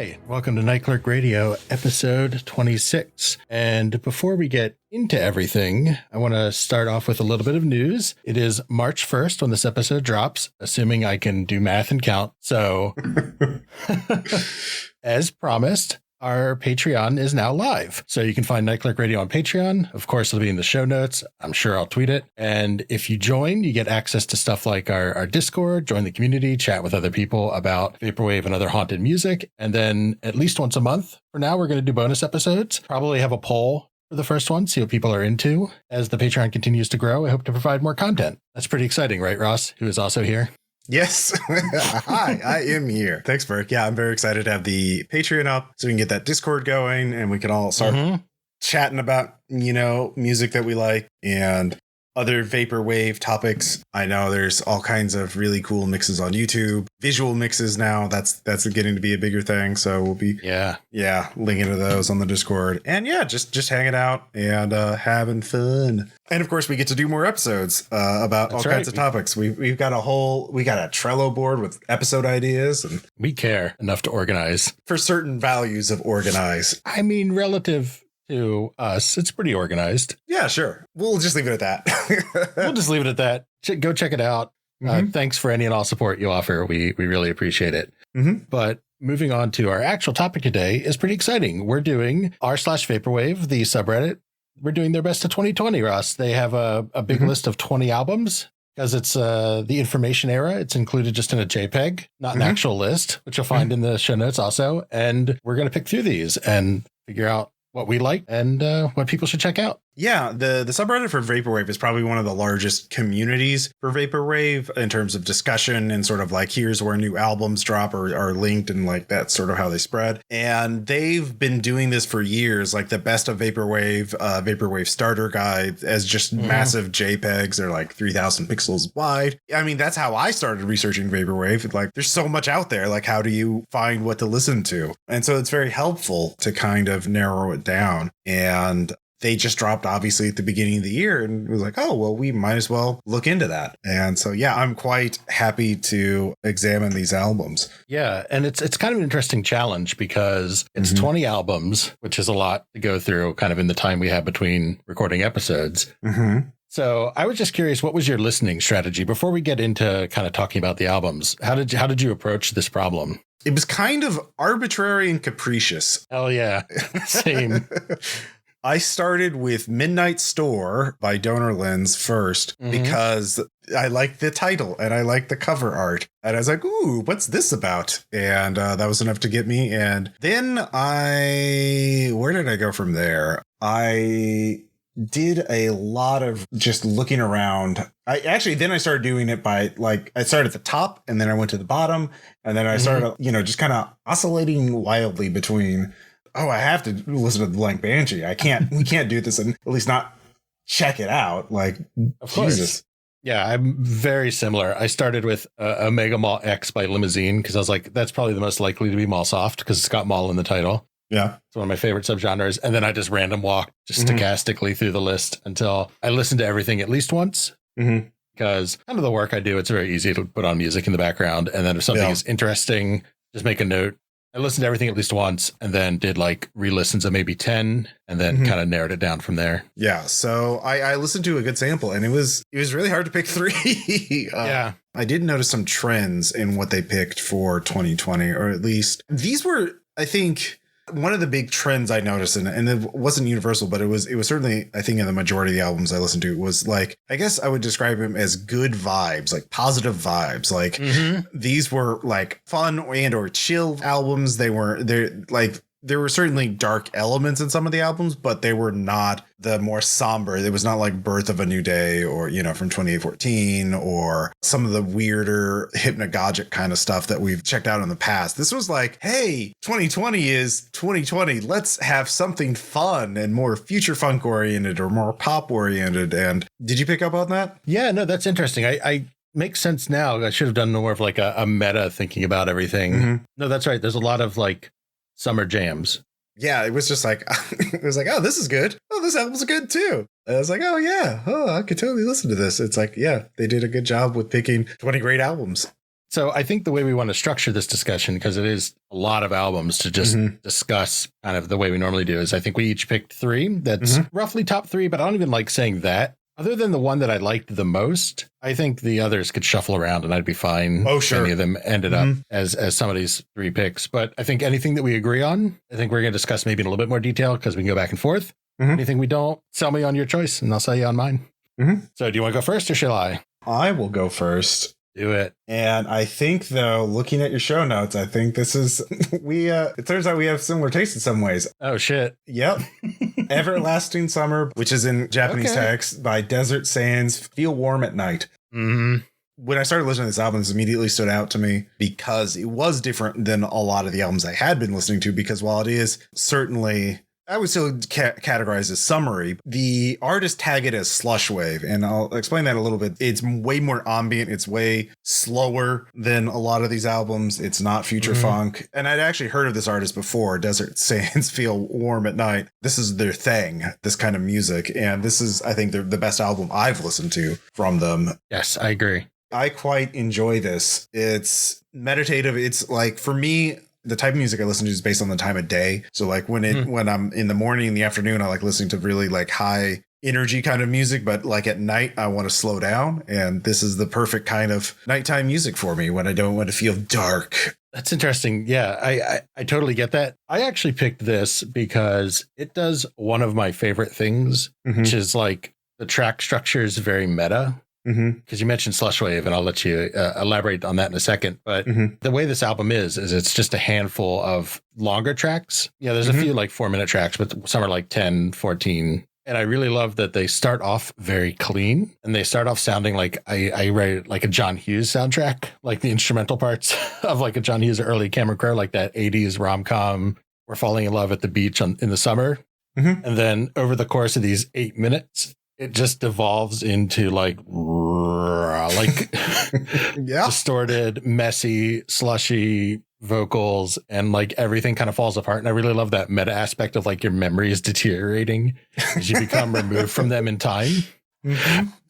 Hi, welcome to Night Clerk Radio, episode 26. And before we get into everything, I want to start off with a little bit of news. It is March 1st when this episode drops, assuming I can do math and count. So, as promised, our Patreon is now live. So you can find Night Clerk Radio on Patreon. Of course, it'll be in the show notes. I'm sure I'll tweet it. And if you join, you get access to stuff like our Discord, join the community, chat with other people about Vaporwave and other haunted music. And then at least once a month, for now, we're going to do bonus episodes. Probably have a poll for the first one, see what people are into. As the Patreon continues to grow, I hope to provide more content. That's pretty exciting, right, Ross, who is also here? Yes. Hi, I am here. Thanks, Burke. Yeah, I'm very excited to have the Patreon up so we can get that Discord going and we can all start chatting about, music that we like and other Vaporwave topics. I know there's all kinds of really cool mixes on YouTube, visual mixes now. That's getting to be a bigger thing. So we'll be linking to those on the Discord. And just hanging out and having fun. And of course, we get to do more episodes about all kinds of topics. We've got a Trello board with episode ideas, and we care enough to organize for certain values of organize. I mean, relative to us, it's pretty organized. Yeah, sure. We'll just leave it at that. We'll just leave it at that. Go check it out. Thanks for any and all support you offer. We really appreciate it. But moving on to our actual topic today is pretty exciting. We're doing r/Vaporwave, the subreddit. We're doing their best of 2020, Ross. They have a big list of 20 albums. Because it's the information era, it's included just in a JPEG, not an actual list, which you'll find in the show notes also. And we're going to pick through these and figure out what we like and what people should check out. Yeah, the subreddit for Vaporwave is probably one of the largest communities for Vaporwave in terms of discussion and sort of like here's where new albums drop or are linked, and like that's sort of how they spread. And they've been doing this for years, like the best of Vaporwave, Vaporwave starter guide as just massive JPEGs. They're like 3,000 pixels wide. I mean, that's how I started researching Vaporwave. Like there's so much out there. Like how do you find what to listen to? And so it's very helpful to kind of narrow it down. And they just dropped obviously at the beginning of the year, and it was like, oh, well, we might as well look into that. And so, yeah, I'm quite happy to examine these albums. Yeah. And it's kind of an interesting challenge because it's 20 albums, which is a lot to go through kind of in the time we have between recording episodes. So I was just curious, what was your listening strategy before we get into kind of talking about the albums? How did you approach this problem? It was kind of arbitrary and capricious. Hell yeah. Same. I started with Midnight Store by Donor Lens first because I liked the title and I liked the cover art. And I was like, ooh, what's this about? And that was enough to get me. And then where did I go from there? I did a lot of just looking around. Then I started doing it by like, I started at the top and then I went to the bottom. And then I started, just kind of oscillating wildly between, oh, I have to listen to the Blank Banshee. We can't do this and at least not check it out. Like, of course. Jesus. Yeah, I'm very similar. I started with Omega Mall X by Limousine because I was like, that's probably the most likely to be mall soft because it's got mall in the title. Yeah. It's one of my favorite subgenres. And then I just random walked just stochastically through the list until I listened to everything at least once. Because kind of the work I do, it's very easy to put on music in the background. And then if something is interesting, just make a note. I listened to everything at least once and then did like re-listens of maybe 10 and then kind of narrowed it down from there. Yeah. So I listened to a good sample and it was really hard to pick three. Yeah. I did notice some trends in what they picked for 2020, or at least these were, I think, one of the big trends I noticed, and it wasn't universal, but it was certainly, I think, in the majority of the albums I listened to, was like, I guess I would describe them as good vibes, like positive vibes. Like these were like fun and or chill albums. There were certainly dark elements in some of the albums, but they were not the more somber. It was not like Birth of a New Day or, from 2014 or some of the weirder hypnagogic kind of stuff that we've checked out in the past. This was like, hey, 2020 is 2020. Let's have something fun and more future funk oriented or more pop oriented. And did you pick up on that? Yeah, no, that's interesting. I makes sense now. I should have done more of like a meta thinking about everything. No, that's right. There's a lot of like summer jams. Yeah, it was just like, oh, this is good. Oh, this album's good too. And I was like, oh yeah, I could totally listen to this. It's like, yeah, they did a good job with picking 20 great albums. So I think the way we want to structure this discussion, because it is a lot of albums to just discuss kind of the way we normally do, is I think we each picked 3. That's roughly top 3, but I don't even like saying that. Other than the one that I liked the most, I think the others could shuffle around and I'd be fine. Oh, sure. If any of them ended up as somebody's 3 picks. But I think anything that we agree on, I think we're going to discuss maybe in a little bit more detail because we can go back and forth. Anything we don't, sell me on your choice and I'll sell you on mine. So do you want to go first or shall I? I will go first. Do it. And I think, though, looking at your show notes, I think this is, it turns out we have similar tastes in some ways. Oh, shit. Yep. Everlasting Summer, which is in Japanese text, by Desert Sands, Feel Warm at Night. When I started listening to this album, this immediately stood out to me because it was different than a lot of the albums I had been listening to, because while it is certainly, I would still categorize as summery, the artists tag it as slushwave, and I'll explain that a little bit. It's way more ambient. It's way slower than a lot of these albums. It's not future funk. And I'd actually heard of this artist before, Desert Sands, Feel Warm at Night. This is their thing, this kind of music. And this is, I think, the best album I've listened to from them. Yes, I agree. I quite enjoy this. It's meditative. It's like, for me, the type of music I listen to is based on the time of day. So like when I'm in the morning, in the afternoon, I like listening to really like high energy kind of music, but like at night, I want to slow down. And this is the perfect kind of nighttime music for me when I don't want to feel dark. That's interesting. Yeah, I totally get that. I actually picked this because it does one of my favorite things, which is like the track structure is very meta. Because you mentioned slushwave, and I'll let you elaborate on that in a second. But the way this album is it's just a handful of longer tracks. Yeah, there's a few like 4-minute tracks, but some are like 10, 14. And I really love that they start off very clean, and they start off sounding like I read like a John Hughes soundtrack, like the instrumental parts of like a John Hughes or early Cameron Crowe, like that 80s rom-com, We're Falling in Love at the Beach in the summer. And then over the course of these 8 minutes, it just devolves into like distorted, messy, slushy vocals, and like everything kind of falls apart. And I really love that meta aspect of like your memory is deteriorating as you become removed from them in time.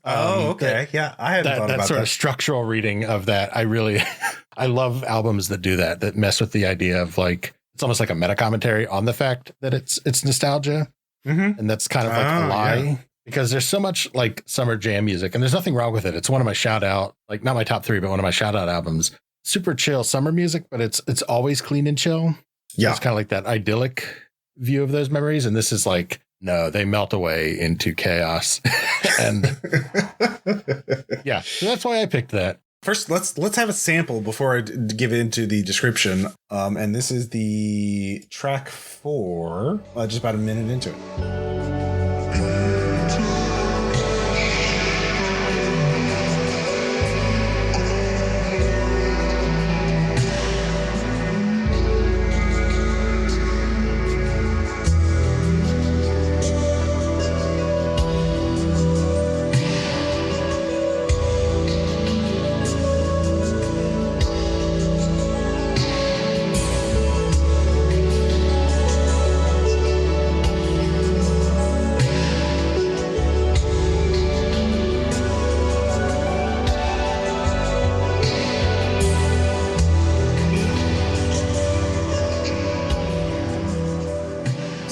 Oh, okay. Yeah, I hadn't thought about that. That sort of structural reading of that. I love albums that do that mess with the idea of like, it's almost like a meta commentary on the fact that it's nostalgia. And that's kind of like a lie. Yeah. Because there's so much like summer jam music, and there's nothing wrong with it. It's one of my shout out, like not my top 3, but one of my shout out albums. Super chill summer music, but it's always clean and chill. Yeah. It's kind of like that idyllic view of those memories. And this is like, no, they melt away into chaos. And yeah, so that's why I picked that. First, let's have a sample before I give into the description. And this is the track 4, just about a minute into it.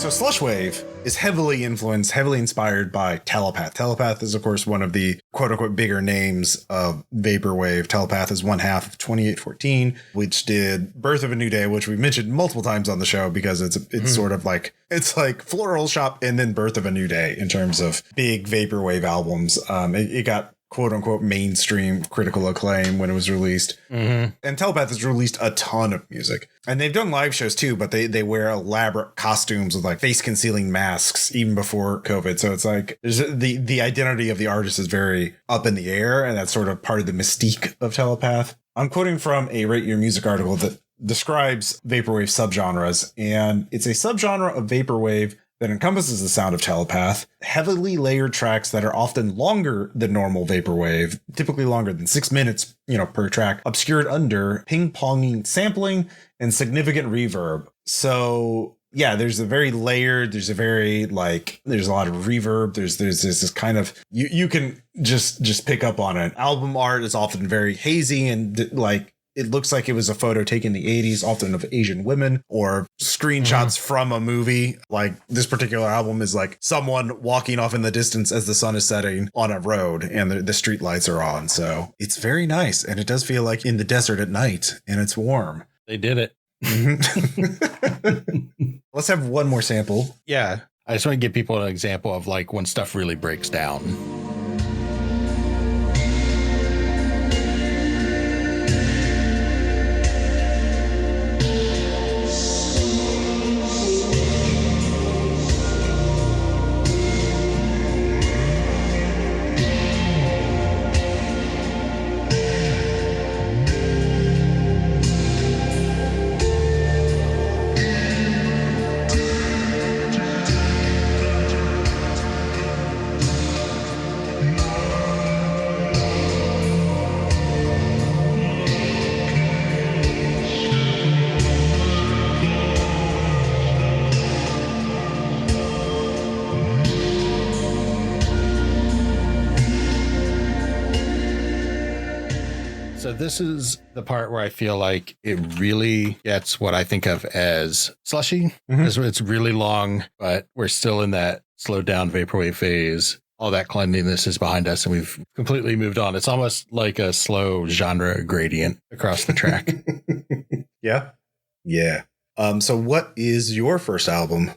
Slushwave is heavily inspired by Telepath. Telepath is, of course, one of the quote-unquote bigger names of Vaporwave. Telepath is one half of 2814, which did Birth of a New Day, which we've mentioned multiple times on the show because it's sort of like, it's like Floral Shop and then Birth of a New Day in terms of big Vaporwave albums. It got quote unquote mainstream critical acclaim when it was released. And Telepath has released a ton of music, and they've done live shows too, but they wear elaborate costumes with like face concealing masks even before COVID. So it's like there's the identity of the artist is very up in the air, and that's sort of part of the mystique of Telepath. I'm quoting from a Rate Your Music article that describes Vaporwave subgenres, and it's a subgenre of Vaporwave that encompasses the sound of Telepath, heavily layered tracks that are often longer than normal Vaporwave, typically longer than 6 minutes, per track, obscured under ping-ponging sampling and significant reverb. So yeah, there's a very layered, there's a lot of reverb. There's this kind of, you can just pick up on it. Album art is often very hazy and like it looks like it was a photo taken in the 80s, often of Asian women, or screenshots from a movie. Like this particular album is like someone walking off in the distance as the sun is setting on a road and the street lights are on. So it's very nice. And it does feel like in the desert at night, and it's warm. They did it. Let's have one more sample. Yeah. I just want to give people an example of like when stuff really breaks down. So this is the part where I feel like it really gets what I think of as slushy. It's really long, but we're still in that slowed down vaporwave phase. All that cleanliness is behind us and we've completely moved on. It's almost like a slow genre gradient across the track. Yeah. Yeah. So what is your first album?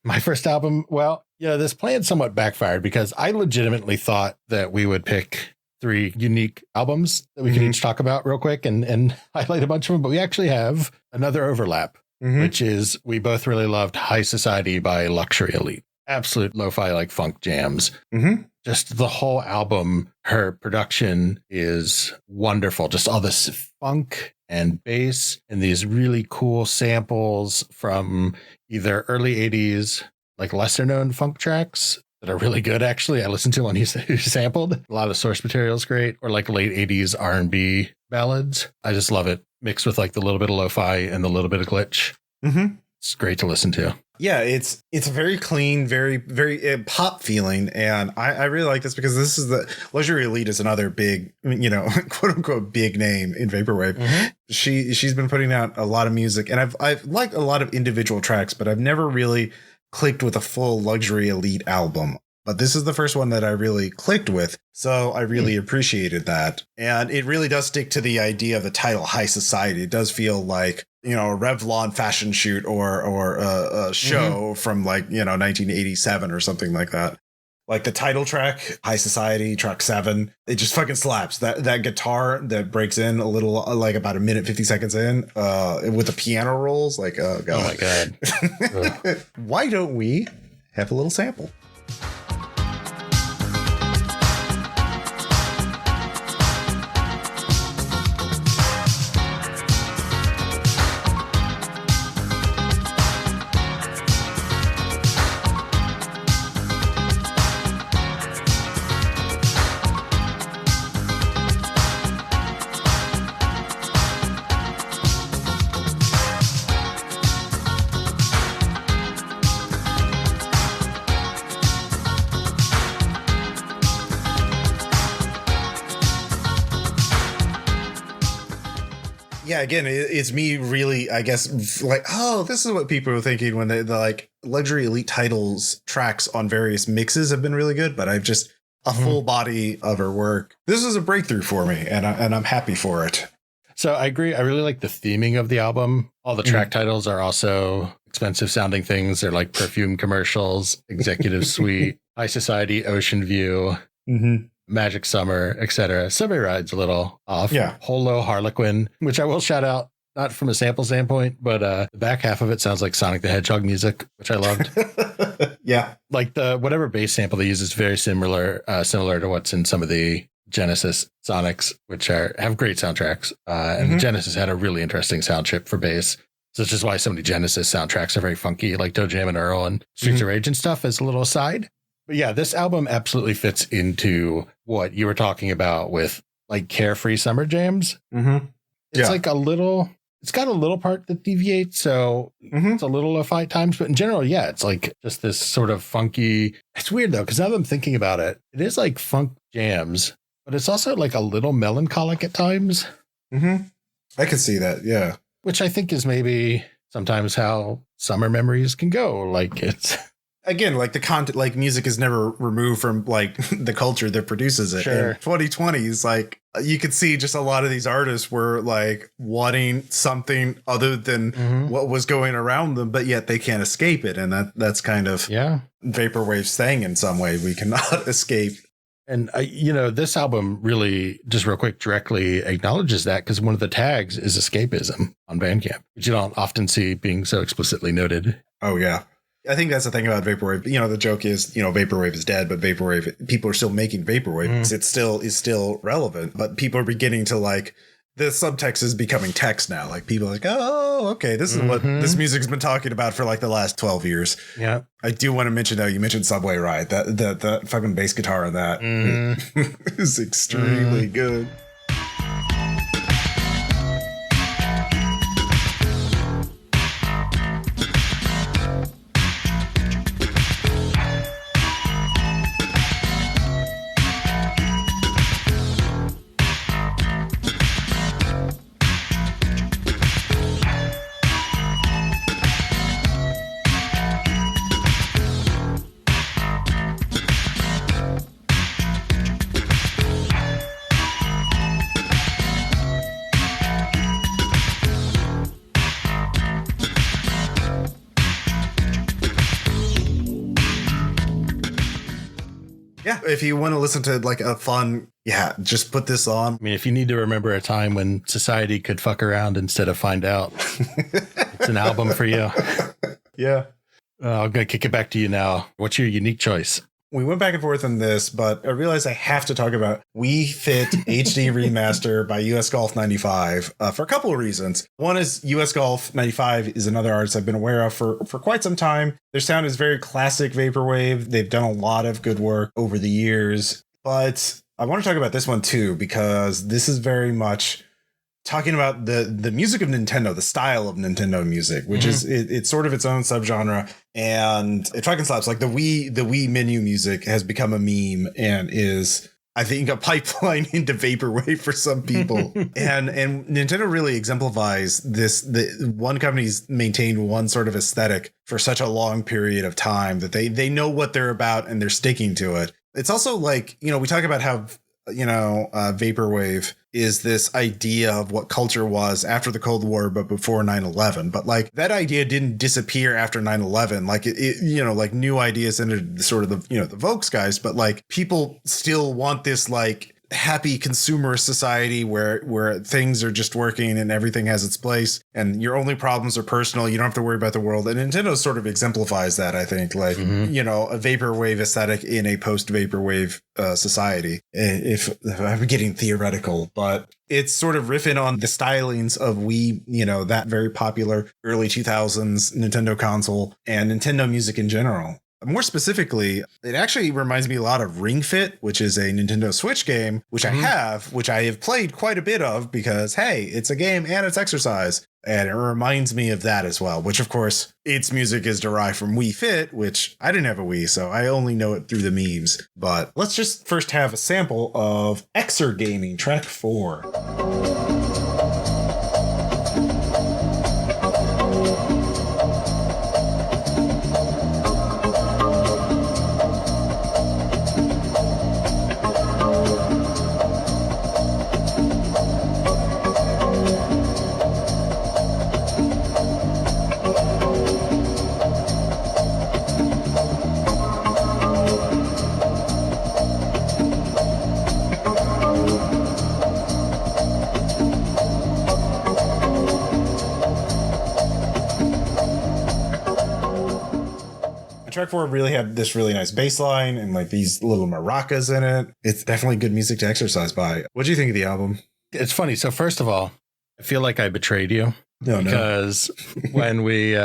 My first album? Well, yeah, this plan somewhat backfired because I legitimately thought that we would pick 3 unique albums that we could each talk about real quick and highlight a bunch of them. But we actually have another overlap, which is we both really loved High Society by Luxury Elite. Absolute lo-fi like funk jams. Just the whole album, her production is wonderful. Just all this funk and bass and these really cool samples from either early 80s, like lesser known funk tracks that are really good. Actually, I listened to one he sampled. A lot of source material is great, or like late 80s R&B ballads. I just love it mixed with like the little bit of lo-fi and the little bit of glitch. It's great to listen to. Yeah, it's very clean, very pop feeling, and I really like this because this is the Luxury Elite is another big, quote unquote big name in vaporwave. She's been putting out a lot of music, and I've liked a lot of individual tracks, but I've never really clicked with a full Luxury Elite album. But this is the first one that I really clicked with. So I really appreciated that. And it really does stick to the idea of the title High Society. It does feel like, a Revlon fashion shoot or a show from 1987 or something like that. Like the title track, High Society, track 7, it just fucking slaps. That guitar that breaks in a little, like about a minute, 50 seconds in, with the piano rolls, like, oh God. Oh my God. Why don't we have a little sample? Yeah, again, it's me really, I guess, like, oh, this is what people are thinking when they're like Luxury Elite titles tracks on various mixes have been really good, but I've just a full body of her work. This is a breakthrough for me, and I'm happy for it. So I agree. I really like the theming of the album. All the track titles are also expensive sounding things. They're like perfume commercials, Executive Suite, High Society, Ocean View. Magic Summer, etc. Subway Ride's a little off. Yeah. Holo Harlequin, which I will shout out, not from a sample standpoint, but the back half of it sounds like Sonic the Hedgehog music, which I loved. Yeah. Like the whatever bass sample they use is very similar to what's in some of the Genesis Sonics, which have great soundtracks. And the Genesis had a really interesting sound chip for bass. So that's just why so many Genesis soundtracks are very funky, like Toe Jam and Earl and Streets of Rage and stuff as a little aside. But yeah, this album absolutely fits into what you were talking about with like carefree summer jams. It's like it's got a little part that deviates. So it's a little lo-fi at times, but in general, yeah, it's like just this sort of funky. It's weird though, because now that I'm thinking about it, it is like funk jams, but it's also like a little melancholic at times. I could see that. Yeah. Which I think is maybe sometimes how summer memories can go. Like it's again, like the content, like music is never removed from like the culture that produces it. Sure. And 2020 is like, you could see just a lot of these artists were like wanting something other than what was going around them, but yet they can't escape it. And that's kind of Vaporwave's thing in some way. We cannot escape. And, this album really, just real quick, directly acknowledges that because one of the tags is escapism on Bandcamp, which you don't often see being so explicitly noted. Oh, yeah. I think that's the thing about Vaporwave. The joke is, Vaporwave is dead, but Vaporwave, people are still making Vaporwave. It still is still relevant, but people are beginning to like, the subtext is becoming text now. Like people are like, oh, okay, this is what this music's been talking about for like the last 12 years. Yeah. I do want to mention though, you mentioned Subway Ride. That fucking bass guitar on that is extremely good. Yeah, if you want to listen to like a fun, just put this on. I mean, if you need to remember a time when society could fuck around instead of find out, it's an album for you. Yeah. I'm going to kick it back to you now. What's your unique choice? We went back and forth on this, but I realized I have to talk about We Fit HD Remaster by US Golf 95 for a couple of reasons. One is US Golf 95 is another artist I've been aware of for quite some time. Their sound is very classic Vaporwave. They've done a lot of good work over the years, but I want to talk about this one too, because this is very much talking about the music of Nintendo, the style of Nintendo music, which is it's sort of its own subgenre, and it fucking slaps. Like the Wii menu music has become a meme and is, I think, a pipeline into Vaporwave for some people. and Nintendo really exemplifies this. The one company's maintained one sort of aesthetic for such a long period of time that they know what they're about and they're sticking to it. It's also like, we talk about how Vaporwave is this idea of what culture was after the Cold War, but before 9/11. But like that idea didn't disappear after 9/11. Like it like new ideas entered sort of the Volks guys, but like people still want this like happy consumer society where things are just working and everything has its place and your only problems are personal. You don't have to worry about the world. And Nintendo sort of exemplifies that, I think, like, a Vaporwave aesthetic in a post-Vaporwave society. If I'm getting theoretical, but it's sort of riffing on the stylings of Wii, that very popular early 2000s Nintendo console and Nintendo music in general. More specifically, it actually reminds me a lot of Ring Fit, which is a Nintendo Switch game, which I have played quite a bit of because, hey, it's a game and it's exercise. And it reminds me of that as well, which, of course, its music is derived from Wii Fit, which I didn't have a Wii, so I only know it through the memes. But let's just first have a sample of Exergaming track 4. Track 4 really had this really nice bass line and like these little maracas in it. It's definitely good music to exercise by. What do you think of the album? It's funny. So first of all, I feel like I betrayed you because when we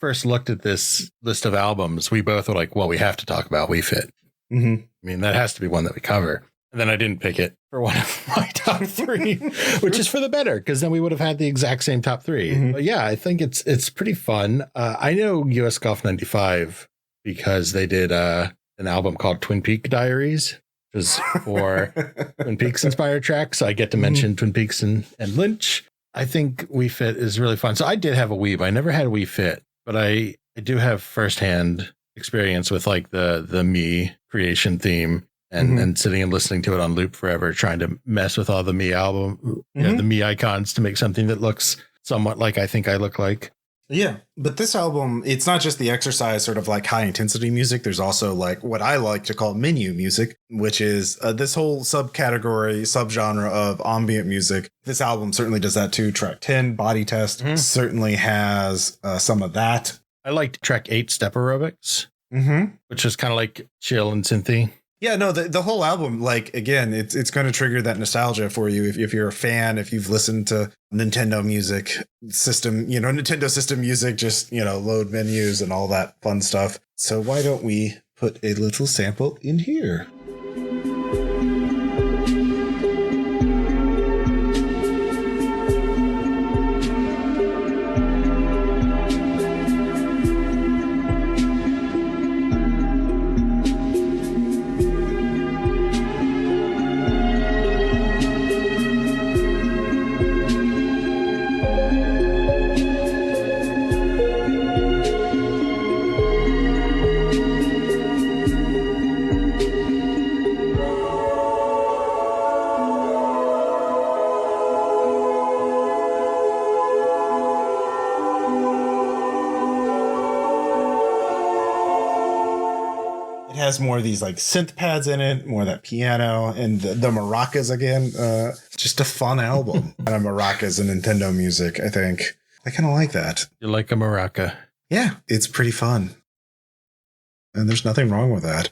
first looked at this list of albums, we both were like, well, we have to talk about We Fit. I mean, that has to be one that we cover. And then I didn't pick it for one of my top 3, which is for the better, because then we would have had the exact same top 3. But yeah, I think it's pretty fun. I know US Golf 95 because they did an album called Twin Peak Diaries, which is for Twin Peaks inspired tracks. So I get to mention Twin Peaks and Lynch. I think Wii Fit is really fun. So I did have a Wii, but I never had a Wii Fit, but I do have firsthand experience with like the Mii creation theme and sitting and listening to it on loop forever, trying to mess with all the Mii album, the Mii icons to make something that looks somewhat like I think I look like. Yeah, but this album, it's not just the exercise sort of like high intensity music. There's also like what I like to call menu music, which is this whole subcategory, subgenre of ambient music. This album certainly does that too. Track 10, Body Test, certainly has some of that. I liked track 8, Step Aerobics, which is kind of like chill and synthy. Yeah, no, the whole album, like, again, it's going to trigger that nostalgia for you if you're a fan, if you've listened to Nintendo music system, Nintendo system music, just, load menus and all that fun stuff. So why don't we put a little sample in here? Has more of these like synth pads in it, more of that piano and the maracas again. Just a fun album. And maracas and Nintendo music, I think. I kind of like that. You like a maraca? Yeah, it's pretty fun. And there's nothing wrong with that.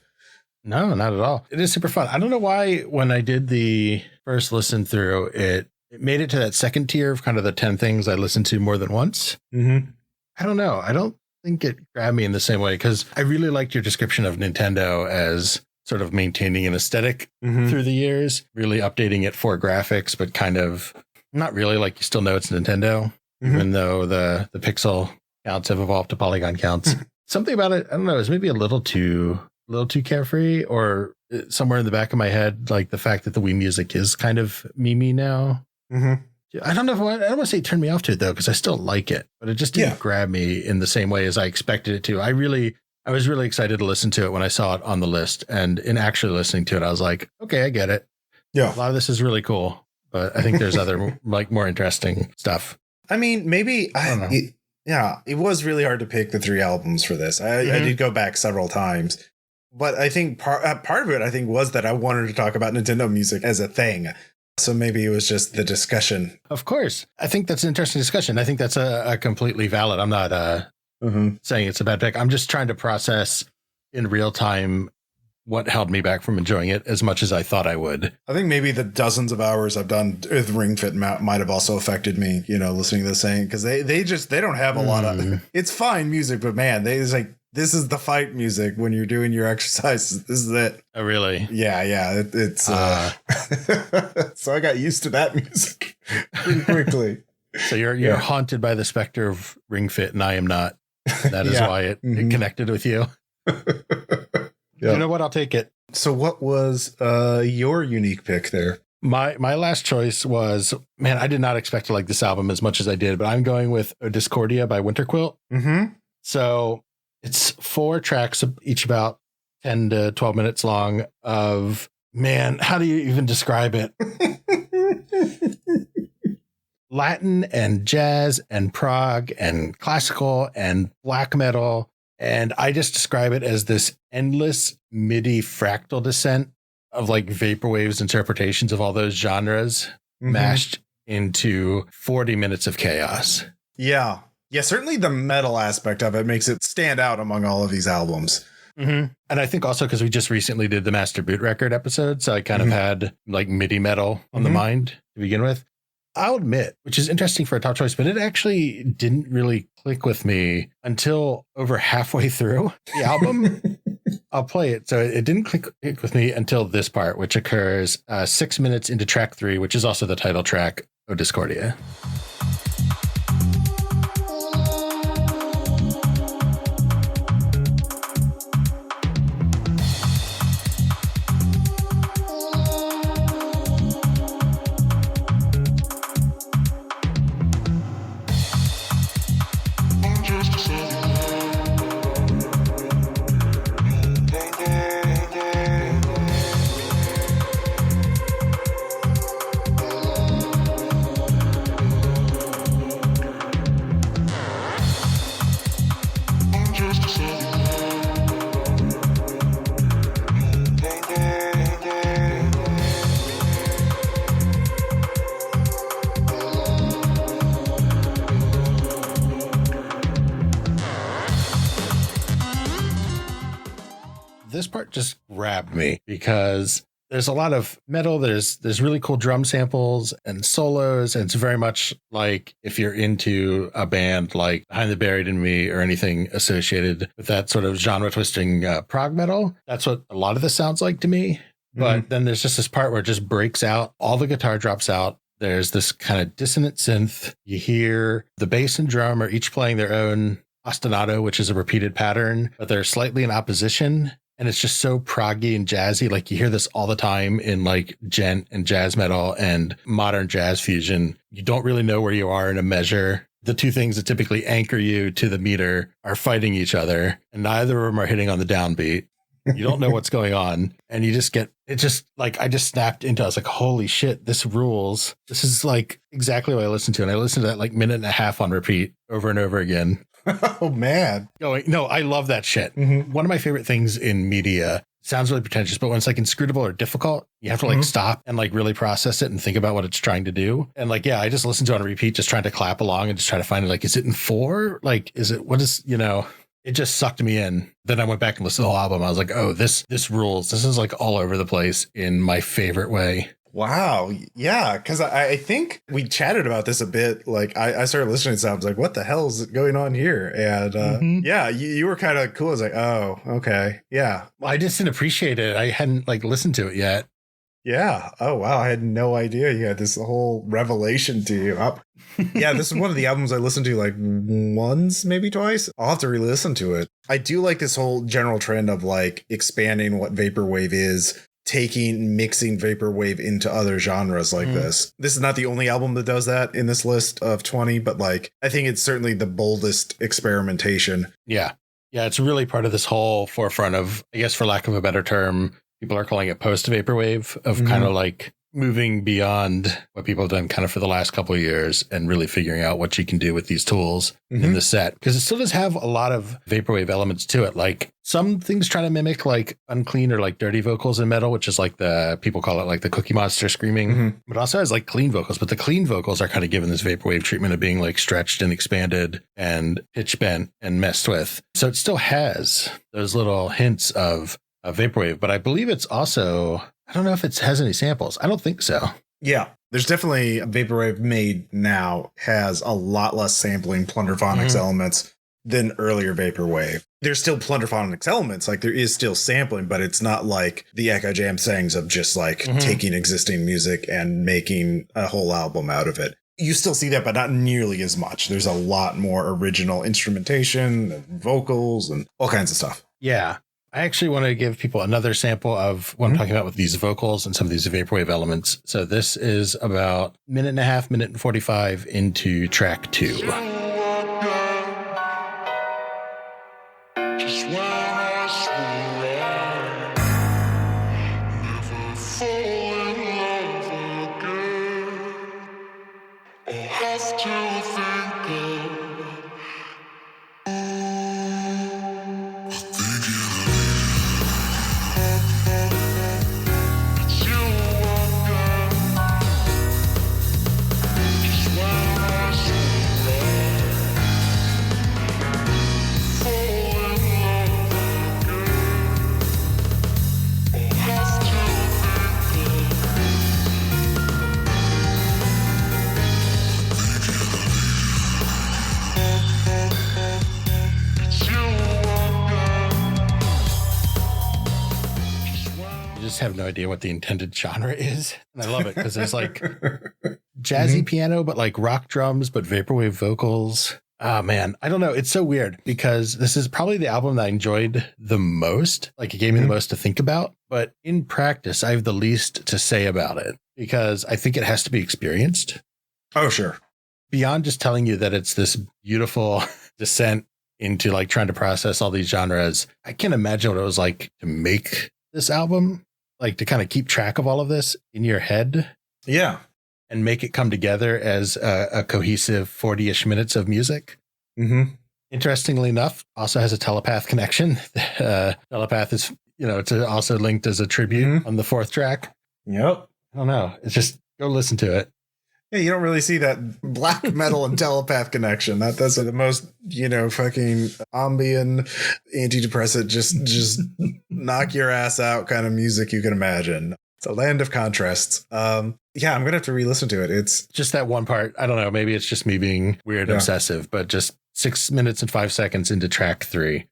No, not at all. It is super fun. I don't know why when I did the first listen through, it made it to that second tier of kind of the 10 things I listened to more than once. I don't know. I don't think it grabbed me in the same way because I really liked your description of Nintendo as sort of maintaining an aesthetic through the years, really updating it for graphics, but kind of not really, like you still know it's Nintendo, even though the pixel counts have evolved to polygon counts. Something about it, I don't know, is maybe a little too carefree, or somewhere in the back of my head, like the fact that the Wii music is kind of meme now. I don't know I don't want to say it turned me off to it though, because I still like it, but it just didn't grab me in the same way as I expected it to. I was really excited to listen to it when I saw it on the list, and in actually listening to it, I was like, okay, I get it. Yeah. A lot of this is really cool, but I think there's other like more interesting stuff. I mean, maybe it was really hard to pick the 3 albums for this. I did go back several times, but I think part of it, I think, was that I wanted to talk about Nintendo music as a thing. So maybe it was just the discussion. Of course. I think that's an interesting discussion. I think that's a completely valid. I'm not saying it's a bad pick. I'm just trying to process in real time what held me back from enjoying it as much as I thought I would. I think maybe the dozens of hours I've done with Ring Fit might have also affected me, listening to this thing, because they don't have a lot of, it's fine music, but man, this is the fight music when you're doing your exercises. This is it. Oh, really? Yeah. It's so I got used to that music pretty quickly. So you're haunted by the specter of Ring Fit, and I am not. That is why it connected with you. You know what? I'll take it. So what was your unique pick there? My last choice was, man, I did not expect to like this album as much as I did, but I'm going with Discordia by Winterquilt. So it's 4 tracks, each about 10 to 12 minutes long of, man, how do you even describe it? Latin and jazz and prog and classical and black metal. And I just describe it as this endless MIDI fractal descent of like Vaporwave's interpretations of all those genres mashed into 40 minutes of chaos. Yeah. Yeah, certainly the metal aspect of it makes it stand out among all of these albums. And I think also because we just recently did the Master Boot Record episode, so I kind of had like MIDI metal on the mind to begin with. I'll admit, which is interesting for a top choice, but it actually didn't really click with me until over halfway through the album. I'll play it. So it didn't click with me until this part, which occurs 6 minutes into track 3, which is also the title track of Discordia. part just grabbed me because there's a lot of metal. There's really cool drum samples and solos. And it's very much like if you're into a band like Behind the Buried in Me or anything associated with that sort of genre twisting prog metal. That's what a lot of this sounds like to me. But then there's just this part where it just breaks out. All the guitar drops out. There's this kind of dissonant synth. You hear the bass and drum are each playing their own ostinato, which is a repeated pattern, but they're slightly in opposition. And it's just so proggy and jazzy. Like you hear this all the time in like gent and jazz metal and modern jazz fusion. You don't really know where you are in a measure. The two things that typically anchor you to the meter are fighting each other, and neither of them are hitting on the downbeat. You don't know what's going on. And you just get, it just like, I just snapped into, I was like, holy shit, this rules. This is like exactly what I listened to. And I listened to that like minute and a half on repeat over and over again. Oh, man. No, I love that shit. One of my favorite things in media, sounds really pretentious, but when it's like inscrutable or difficult, you have to like stop and like really process it and think about what it's trying to do. And like, yeah, I just listened to it on repeat, just trying to clap along and just try to find it. Like, is it in 4? Like, is it, what is, you know, it just sucked me in. Then I went back and listened to the whole album. I was like, oh, this rules. This is like all over the place in my favorite way. Wow. Yeah. Because I think we chatted about this a bit. Like I started listening to it. I was like, what the hell is going on here? And yeah, you were kind of cool. I was like, oh, okay. Yeah. Well, I just didn't appreciate it. I hadn't like listened to it yet. Yeah. Oh, wow. I had no idea you had this whole revelation to you. Yeah, this is one of the albums I listened to like once, maybe twice. I'll have to re-listen to it. I do like this whole general trend of like expanding what vaporwave is, mixing vaporwave into other genres like this. This is not the only album that does that in this list of 20, but like I think it's certainly the boldest experimentation. Yeah. Yeah, it's really part of this whole forefront of, I guess for lack of a better term, people are calling it post-vaporwave, of kind of like moving beyond what people have done kind of for the last couple of years and really figuring out what you can do with these tools in the set. Because it still does have a lot of vaporwave elements to it. Like some things try to mimic like unclean or like dirty vocals in metal, which is like the, people call it like the Cookie Monster screaming, but also has like clean vocals. But the clean vocals are kind of given this vaporwave treatment of being like stretched and expanded and pitch bent and messed with. So it still has those little hints of vaporwave, but I believe it's also, I don't know if it has any samples. I don't think so. Yeah, there's definitely vaporwave made now has a lot less sampling plunderphonics elements than earlier vaporwave. There's still plunderphonics elements, like there is still sampling, but it's not like the Echo Jam things of just like taking existing music and making a whole album out of it. You still see that, but not nearly as much. There's a lot more original instrumentation and vocals and all kinds of stuff. Yeah. I actually want to give people another sample of what I'm talking about with these vocals and some of these vaporwave elements. So this is about minute and a half, minute and 45 into track 2. Have no idea what the intended genre is, and I love it because there's like jazzy piano but like rock drums but vaporwave vocals. Oh man, I don't know, it's so weird because this is probably the album that I enjoyed the most. Like it gave me the most to think about, but in practice I have the least to say about it because I think it has to be experienced. Oh sure. Beyond just telling you that it's this beautiful descent into like trying to process all these genres, I can't imagine what it was like to make this album. Like to kind of keep track of all of this in your head. Yeah. And make it come together as a cohesive 40-ish minutes of music. Interestingly enough, also has a Telepath connection. Telepath is, you know, it's also linked as a tribute on the 4th track. Yep. I don't know. It's just, go listen to it. Yeah, you don't really see that black metal and telepath connection. That's the most, fucking ambient, antidepressant, just knock your ass out kind of music you can imagine. It's a land of contrasts. Yeah, I'm gonna have to re-listen to it. It's just that one part. I don't know. Maybe it's just me being weird and obsessive, but just 6 minutes and 5 seconds into track 3.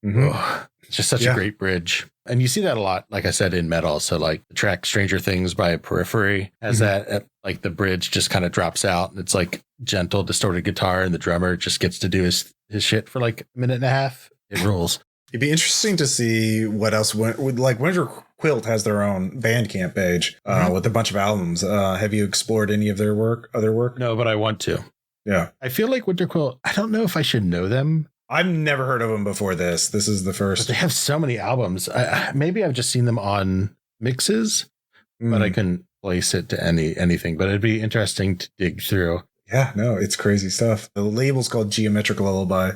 Mm-hmm. Oh, it's just such a great bridge. And you see that a lot, like I said, in metal. So like the track Stranger Things by Periphery has that, like the bridge just kind of drops out and it's like gentle, distorted guitar and the drummer just gets to do his shit for like a minute and a half. It rules. It'd be interesting to see what else like Winter Quilt has their own Bandcamp page with a bunch of albums. Have you explored any of their other work? No, but I want to. Yeah. I feel like Winter Quilt, I don't know if I should know them. I've never heard of them before this. This is the first. But they have so many albums. Maybe I've just seen them on mixes, but I couldn't place it to anything. But it'd be interesting to dig through. Yeah, no, it's crazy stuff. The label's called Geometric Lullaby.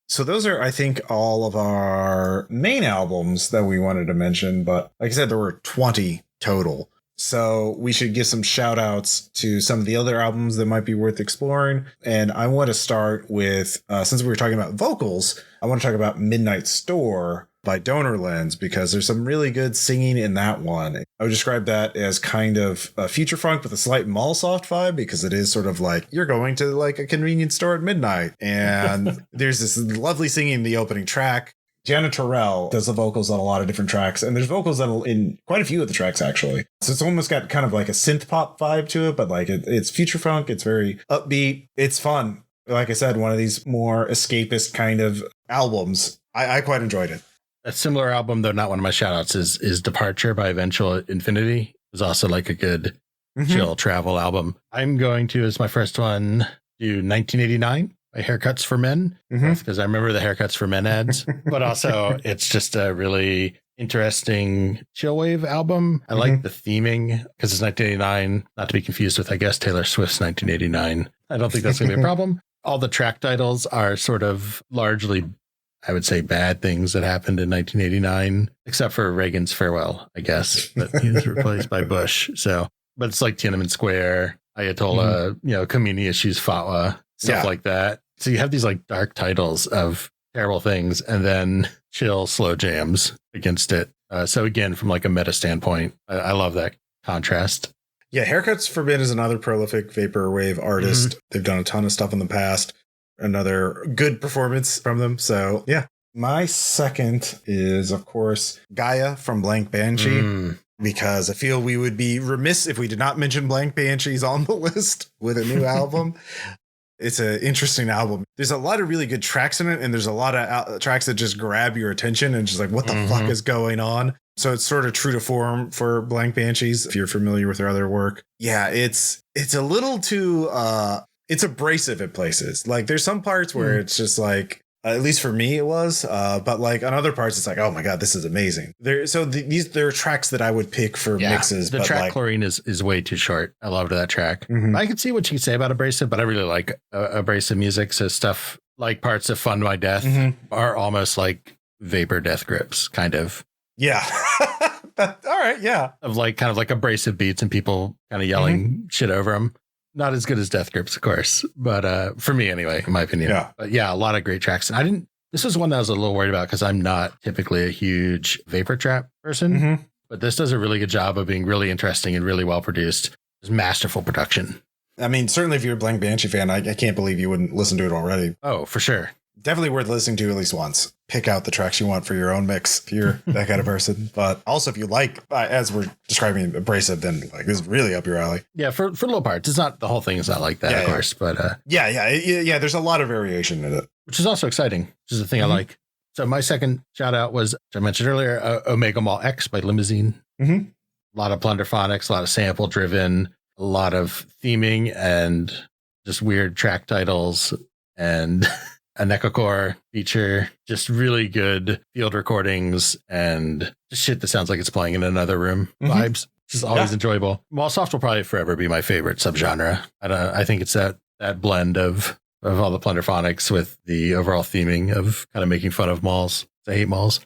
So those are, I think, all of our main albums that we wanted to mention. But like I said, there were 20 total. So we should give some shout outs to some of the other albums that might be worth exploring. And I want to start with, since we were talking about vocals, I want to talk about Midnight Store by Donor Lens, because there's some really good singing in that one. I would describe that as kind of a future funk with a slight Mallsoft vibe, because it is sort of like you're going to like a convenience store at midnight. And there's this lovely singing in the opening track. Jana Terrell does the vocals on a lot of different tracks, and there's vocals in quite a few of the tracks, actually. So it's almost got kind of like a synth pop vibe to it, but like it's future funk. It's very upbeat. It's fun. Like I said, one of these more escapist kind of albums. I quite enjoyed it. A similar album, though not one of my shout outs, is Departure by Eventual Infinity. It was also like a good chill travel album. I'm going to, as my first one, do 1989. By Haircuts for Men, because I remember the Haircuts for Men ads, but also it's just a really interesting chillwave album. I like the theming because it's 1989, not to be confused with, I guess, Taylor Swift's 1989. I don't think that's going to be a problem. All the track titles are sort of largely, I would say, bad things that happened in 1989, except for Reagan's Farewell, I guess, but he was replaced by Bush. So, but it's like Tiananmen Square, Ayatollah, Khomeini issues fatwa. Stuff like that. So you have these like dark titles of terrible things and then chill, slow jams against it. So again, from like a meta standpoint, I love that contrast. Yeah, Haircuts for Men is another prolific vaporwave artist. They've done a ton of stuff in the past. Another good performance from them. So yeah. My second is, of course, Gaia from Blank Banshee. Because I feel we would be remiss if we did not mention Blank Banshees on the list with a new album. It's an interesting album. There's a lot of really good tracks in it, and there's a lot of tracks that just grab your attention and just like, what the fuck is going on? So it's sort of true to form for Blank Banshees, if you're familiar with their other work. Yeah, it's a little too, it's abrasive at places. Like there's some parts where it's just like, at least for me, it was. But like on other parts, it's like, oh my God, this is amazing. There are tracks that I would pick for mixes. The track like, Chlorine is way too short. I loved that track. I can see what you can say about abrasive, but I really like abrasive music. So stuff like parts of Fund My Death are almost like vapor death grips, kind of. Yeah. All right. Yeah. Of like kind of like abrasive beats and people kind of yelling shit over them. Not as good as Death Grips, of course, but for me anyway, in my opinion. Yeah. But yeah, a lot of great tracks. And this was one that I was a little worried about because I'm not typically a huge vapor trap person, but this does a really good job of being really interesting and really well produced. It's masterful production. I mean, certainly if you're a Blank Banshee fan, I can't believe you wouldn't listen to it already. Oh, for sure. Definitely worth listening to at least once. Pick out the tracks you want for your own mix if you're that kind of person. But also if you like, as we're describing abrasive, then like this is really up your alley. Yeah, for little parts. It's not, the whole thing is not like that, of course. But yeah. There's a lot of variation in it. Which is also exciting, which is the thing I like. So my second shout out was, which I mentioned earlier, Omega Mall X by Limousine. A lot of plunderphonics, a lot of sample driven, a lot of theming and just weird track titles and a Necocore feature, just really good field recordings and just shit that sounds like it's playing in another room vibes. Just always enjoyable. Mallsoft will probably forever be my favorite subgenre. I think it's that blend of all the plunderphonics with the overall theming of kind of making fun of malls. I hate malls.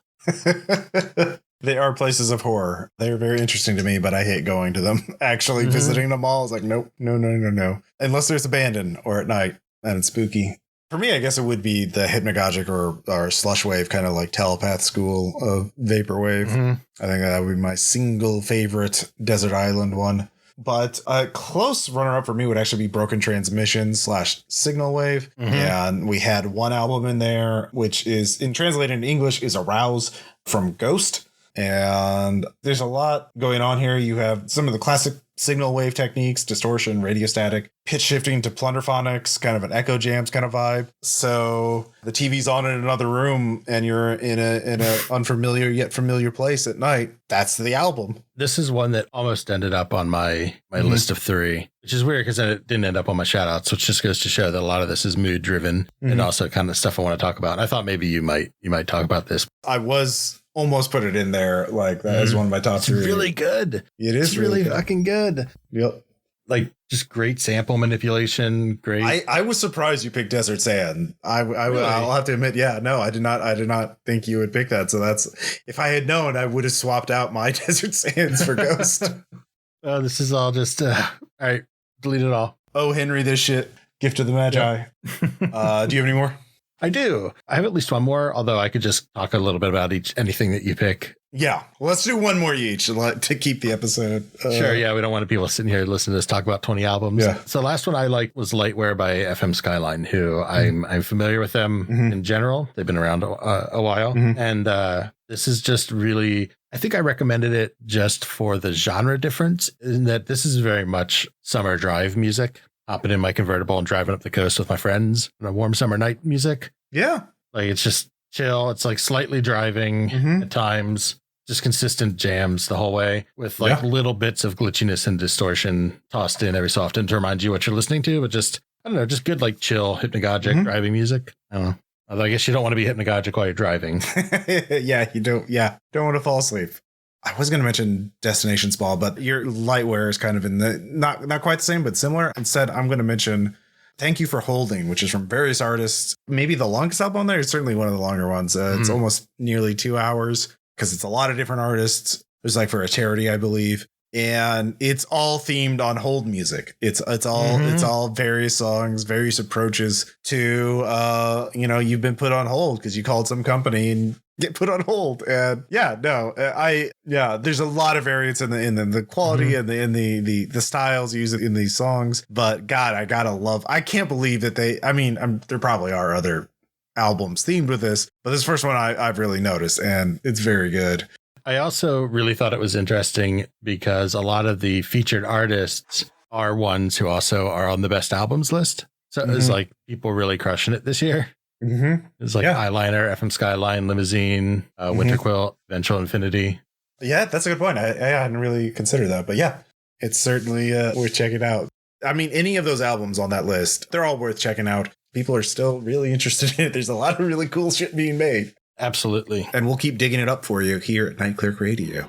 They are places of horror. They're very interesting to me, but I hate going to them. Actually visiting the mall is like, nope, no. Unless there's abandoned or at night and it's spooky. For me, I guess it would be the hypnagogic or slush wave, kind of like telepath school of vaporwave. I think that would be my single favorite desert island one. But a close runner-up for me would actually be Broken Transmission / Signal Wave. And we had one album in there, which is, in translated into English, is Arouse from Ghost. And there's a lot going on here. You have some of the classic signal wave techniques, distortion, radio static, pitch shifting to plunderphonics, kind of an echo jams kind of vibe. So the TV's on in another room and you're in a unfamiliar yet familiar place at night. That's the album. This is one that almost ended up on my list of 3, which is weird because it didn't end up on my shout outs, which just goes to show that a lot of this is mood driven and also kind of stuff I want to talk about. I thought maybe you might talk about this. I was almost put it in there like that as one of my top 3. It's really good. It's really fucking good. Yep. Like just great sample manipulation. Great. I was surprised you picked Desert Sand. Really? I'll have to admit, yeah, no, I did not think you would pick that. So that's, if I had known, I would have swapped out my Desert Sands for Ghost. This is all just all right. Delete it all. Oh, Henry, this shit. Gift of the Magi. Yep. Do you have any more? I do. I have at least one more, although I could just talk a little bit about anything that you pick. Yeah. Well, let's do one more each to keep the episode. Sure. Yeah. We don't want people sitting here listening to us talk about 20 albums. Yeah. So last one I liked was Lightwear by FM Skyline, who I'm familiar with them in general. They've been around a while. And this is just really, I think I recommended it just for the genre difference in that this is very much summer drive music. Hopping in my convertible and driving up the coast with my friends on a warm summer night music. Yeah. Like it's just chill. It's like slightly driving at times, just consistent jams the whole way with like little bits of glitchiness and distortion tossed in every so often to remind you what you're listening to. But just, I don't know, just good, like chill, hypnagogic driving music. I don't know. Although I guess you don't want to be hypnagogic while you're driving. Yeah, you don't. Yeah. Don't want to fall asleep. I was going to mention Destination Spa, but your Lightwear is kind of in the not quite the same, but similar. Instead, I'm going to mention Thank You for Holding, which is from various artists. Maybe the longest album on there. It's certainly one of the longer ones. It's almost nearly 2 hours because it's a lot of different artists. It's like for a charity, I believe. And it's all themed on hold music. It's all various songs, various approaches to, you've been put on hold because you called some company and get put on hold. And there's a lot of variance in the quality and in the styles used in these songs. But God, I can't believe that there probably are other albums themed with this, but this first one I've really noticed, and it's very good. I also really thought it was interesting because a lot of the featured artists are ones who also are on the best albums list. So it was like people really crushing it this year. It was like Eyeliner, FM Skyline, Limousine, Winter Quilt, Ventral Infinity. Yeah, that's a good point. I hadn't really considered that, but yeah, it's certainly worth checking out. I mean, any of those albums on that list, they're all worth checking out. People are still really interested in it. There's a lot of really cool shit being made. Absolutely. And we'll keep digging it up for you here at Night Clerk Radio.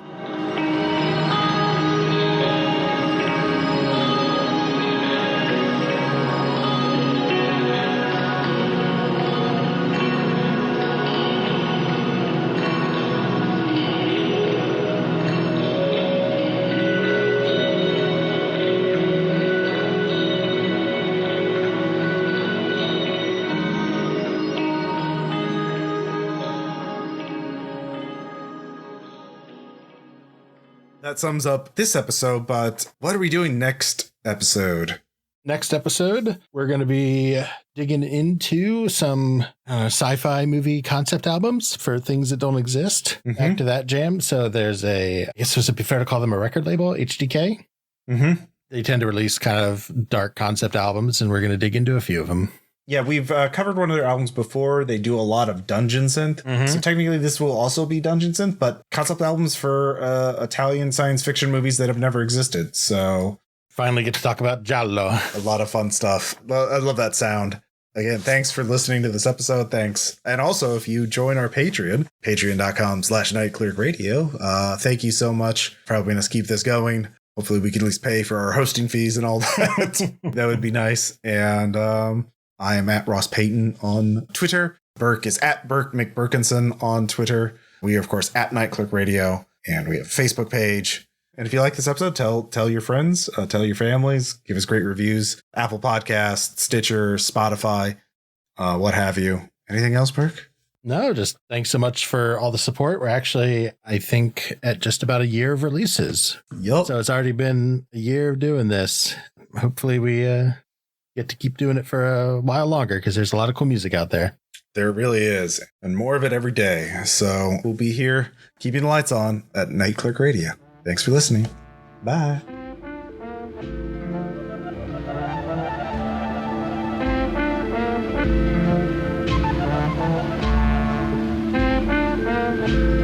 That sums up this episode, but what are we doing next episode? Next episode, we're going to be digging into some sci-fi movie concept albums for things that don't exist. Back to that jam. So there's I guess it would be fair to call them a record label, HDK. They tend to release kind of dark concept albums, and we're going to dig into a few of them. Yeah, we've covered one of their albums before. They do a lot of dungeon synth. So technically this will also be dungeon synth, but concept albums for Italian science fiction movies that have never existed. So finally get to talk about Giallo. A lot of fun stuff. I love that sound. Again, thanks for listening to this episode. Thanks. And also, if you join our Patreon, patreon.com/nightclerkradio, thank you so much for helping us keep this going. Hopefully we can at least pay for our hosting fees and all that. That would be nice. And I am at Ross Payton on Twitter. Burke is at Burke McBurkinson on Twitter. We are, of course, at Night Clerk Radio, and we have a Facebook page. And if you like this episode, tell your friends, tell your families, give us great reviews. Apple Podcasts, Stitcher, Spotify, what have you. Anything else, Perk? No, just thanks so much for all the support. We're actually, I think, at just about a year of releases. Yup. So it's already been a year of doing this. Hopefully we get to keep doing it for a while longer because there's a lot of cool music out there. There really is. And more of it every day. So we'll be here keeping the lights on at Night Clerk Radio. Thanks for listening. Bye. Thank you.